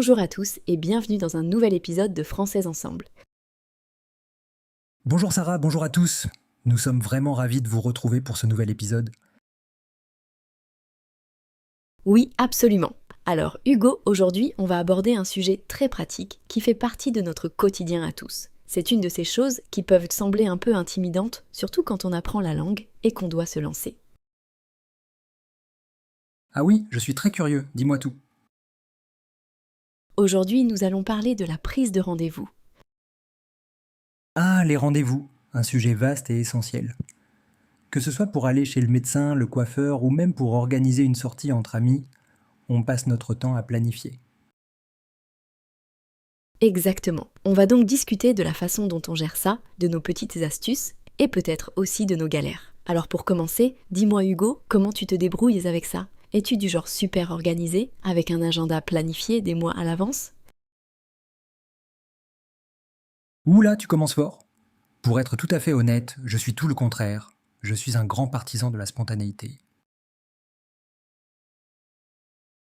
Bonjour à tous et bienvenue dans un nouvel épisode de Français Ensemble. Bonjour Sarah, bonjour à tous. Nous sommes vraiment ravis de vous retrouver pour ce nouvel épisode. Oui, absolument. Alors Hugo, aujourd'hui on va aborder un sujet très pratique qui fait partie de notre quotidien à tous. C'est une de ces choses qui peuvent sembler un peu intimidantes, surtout quand on apprend la langue et qu'on doit se lancer. Ah oui, je suis très curieux, dis-moi tout. Aujourd'hui nous allons parler de la prise de rendez-vous. Ah, les rendez-vous, un sujet vaste et essentiel. Que ce soit pour aller chez le médecin, le coiffeur ou même pour organiser une sortie entre amis, on passe notre temps à planifier. Exactement. On va donc discuter de la façon dont on gère ça, de nos petites astuces et peut-être aussi de nos galères. Alors pour commencer, dis-moi Hugo, comment tu te débrouilles avec ça ? Es-tu du genre super organisé, avec un agenda planifié des mois à l'avance ? Ouh là, tu commences fort. Pour être tout à fait honnête, je suis tout le contraire. Je suis un grand partisan de la spontanéité.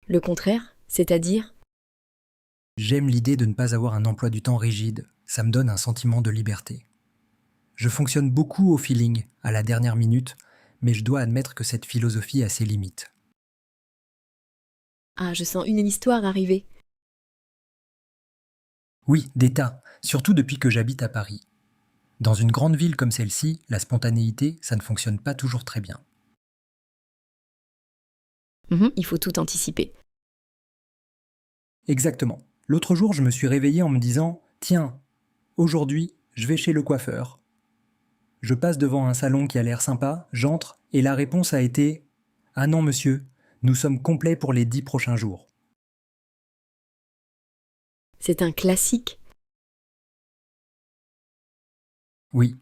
Le contraire, c'est-à-dire ? J'aime l'idée de ne pas avoir un emploi du temps rigide, ça me donne un sentiment de liberté. Je fonctionne beaucoup au feeling, à la dernière minute, mais je dois admettre que cette philosophie a ses limites. Ah, je sens une histoire arriver. Oui, des tas, surtout depuis que j'habite à Paris. Dans une grande ville comme celle-ci, la spontanéité, ça ne fonctionne pas toujours très bien. Il faut tout anticiper. Exactement. L'autre jour, je me suis réveillé en me disant « Tiens, aujourd'hui, je vais chez le coiffeur ». Je passe devant un salon qui a l'air sympa, j'entre, et la réponse a été « Ah non, monsieur, nous sommes complets pour les 10 prochains jours ». C'est un classique. Oui,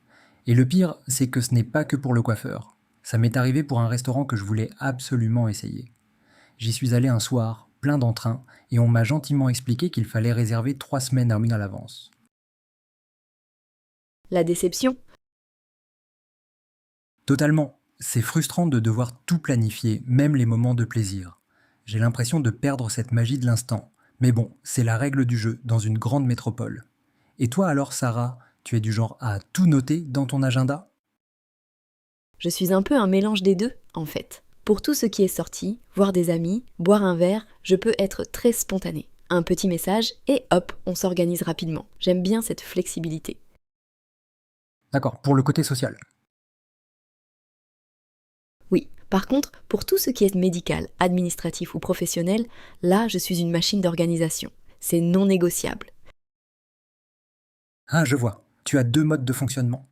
et le pire, c'est que ce n'est pas que pour le coiffeur. Ça m'est arrivé pour un restaurant que je voulais absolument essayer. J'y suis allé un soir, plein d'entrain, et on m'a gentiment expliqué qu'il fallait réserver 3 semaines à l'avance. La déception ? Totalement. C'est frustrant de devoir tout planifier, même les moments de plaisir. J'ai l'impression de perdre cette magie de l'instant. Mais bon, c'est la règle du jeu dans une grande métropole. Et toi alors, Sarah, tu es du genre à tout noter dans ton agenda ? Je suis un peu un mélange des deux, en fait. Pour tout ce qui est sorti, voir des amis, boire un verre, je peux être très spontanée. Un petit message et hop, on s'organise rapidement. J'aime bien cette flexibilité. D'accord, pour le côté social. Oui, par contre, pour tout ce qui est médical, administratif ou professionnel, là, je suis une machine d'organisation. C'est non négociable. Ah, je vois. Tu as 2 modes de fonctionnement.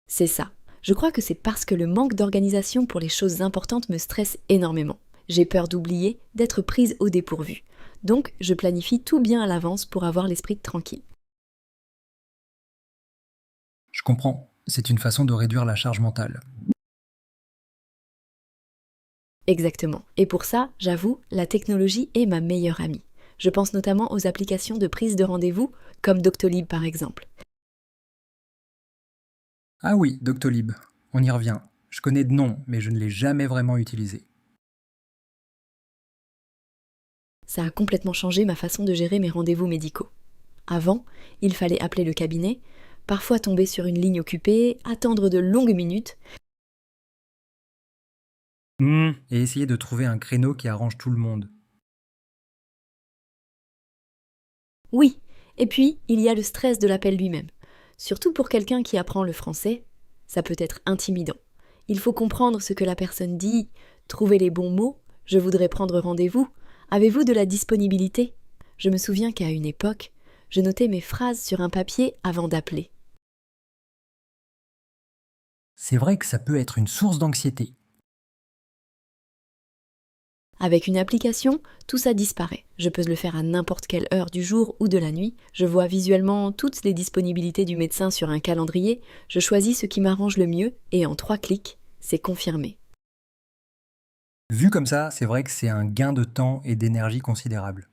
C'est ça. Je crois que c'est parce que le manque d'organisation pour les choses importantes me stresse énormément. J'ai peur d'oublier, d'être prise au dépourvu. Donc, je planifie tout bien à l'avance pour avoir l'esprit tranquille. Je comprends. C'est une façon de réduire la charge mentale. Exactement. Et pour ça, j'avoue, la technologie est ma meilleure amie. Je pense notamment aux applications de prise de rendez-vous, comme Doctolib par exemple. Ah oui, Doctolib. On y revient. Je connais de nom, mais je ne l'ai jamais vraiment utilisé. Ça a complètement changé ma façon de gérer mes rendez-vous médicaux. Avant, il fallait appeler le cabinet, parfois tomber sur une ligne occupée, attendre de longues minutes. Et essayer de trouver un créneau qui arrange tout le monde. Oui, et puis il y a le stress de l'appel lui-même. Surtout pour quelqu'un qui apprend le français, ça peut être intimidant. Il faut comprendre ce que la personne dit, trouver les bons mots, je voudrais prendre rendez-vous, avez-vous de la disponibilité ? Je me souviens qu'à une époque, je notais mes phrases sur un papier avant d'appeler. C'est vrai que ça peut être une source d'anxiété. Avec une application, tout ça disparaît. Je peux le faire à n'importe quelle heure du jour ou de la nuit. Je vois visuellement toutes les disponibilités du médecin sur un calendrier. Je choisis ce qui m'arrange le mieux et en 3 clics, c'est confirmé. Vu comme ça, c'est vrai que c'est un gain de temps et d'énergie considérable.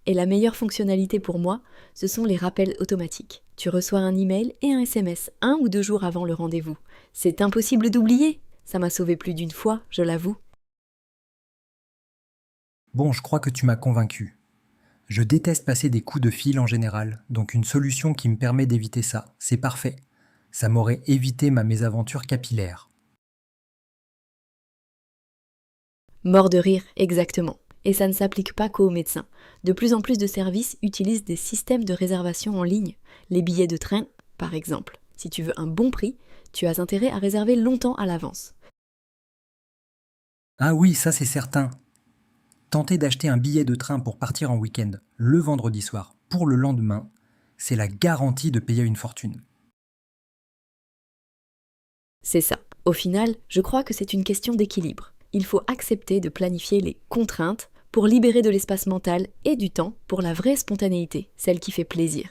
Et la meilleure fonctionnalité pour moi, ce sont les rappels automatiques. Tu reçois un email et un SMS 1 ou 2 jours avant le rendez-vous. C'est impossible d'oublier. Ça m'a sauvé plus d'une fois, je l'avoue. Bon, je crois que tu m'as convaincu. Je déteste passer des coups de fil en général, donc une solution qui me permet d'éviter ça, c'est parfait. Ça m'aurait évité ma mésaventure capillaire. Mort de rire, exactement. Et ça ne s'applique pas qu'aux médecins. De plus en plus de services utilisent des systèmes de réservation en ligne. Les billets de train, par exemple. Si tu veux un bon prix, tu as intérêt à réserver longtemps à l'avance. Ah oui, ça c'est certain. Tenter d'acheter un billet de train pour partir en week-end le vendredi soir pour le lendemain, c'est la garantie de payer une fortune. C'est ça. Au final, je crois que c'est une question d'équilibre. Il faut accepter de planifier les contraintes pour libérer de l'espace mental et du temps pour la vraie spontanéité, celle qui fait plaisir.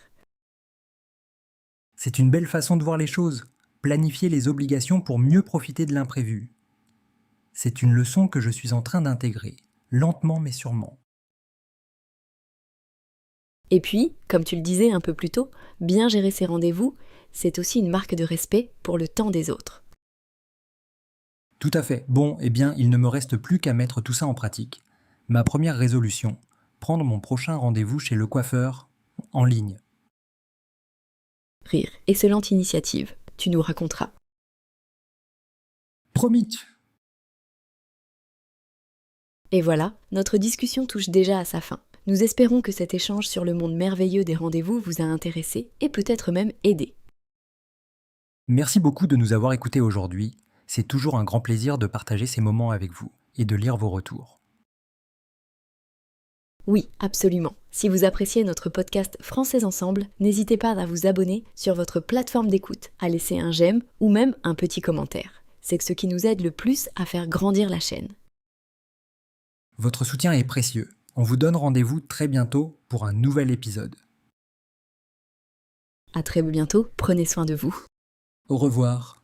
C'est une belle façon de voir les choses. Planifier les obligations pour mieux profiter de l'imprévu. C'est une leçon que je suis en train d'intégrer, lentement mais sûrement. Et puis, comme tu le disais un peu plus tôt, bien gérer ses rendez-vous, c'est aussi une marque de respect pour le temps des autres. Tout à fait. Bon, eh bien, il ne me reste plus qu'à mettre tout ça en pratique. Ma première résolution, prendre mon prochain rendez-vous chez le coiffeur en ligne. Rire. Excellente initiative. Tu nous raconteras. Promis! Et voilà, notre discussion touche déjà à sa fin. Nous espérons que cet échange sur le monde merveilleux des rendez-vous vous a intéressé et peut-être même aidé. Merci beaucoup de nous avoir écoutés aujourd'hui. C'est toujours un grand plaisir de partager ces moments avec vous et de lire vos retours. Oui, absolument. Si vous appréciez notre podcast Français Ensemble, n'hésitez pas à vous abonner sur votre plateforme d'écoute, à laisser un j'aime ou même un petit commentaire. C'est ce qui nous aide le plus à faire grandir la chaîne. Votre soutien est précieux. On vous donne rendez-vous très bientôt pour un nouvel épisode. À très bientôt, prenez soin de vous. Au revoir.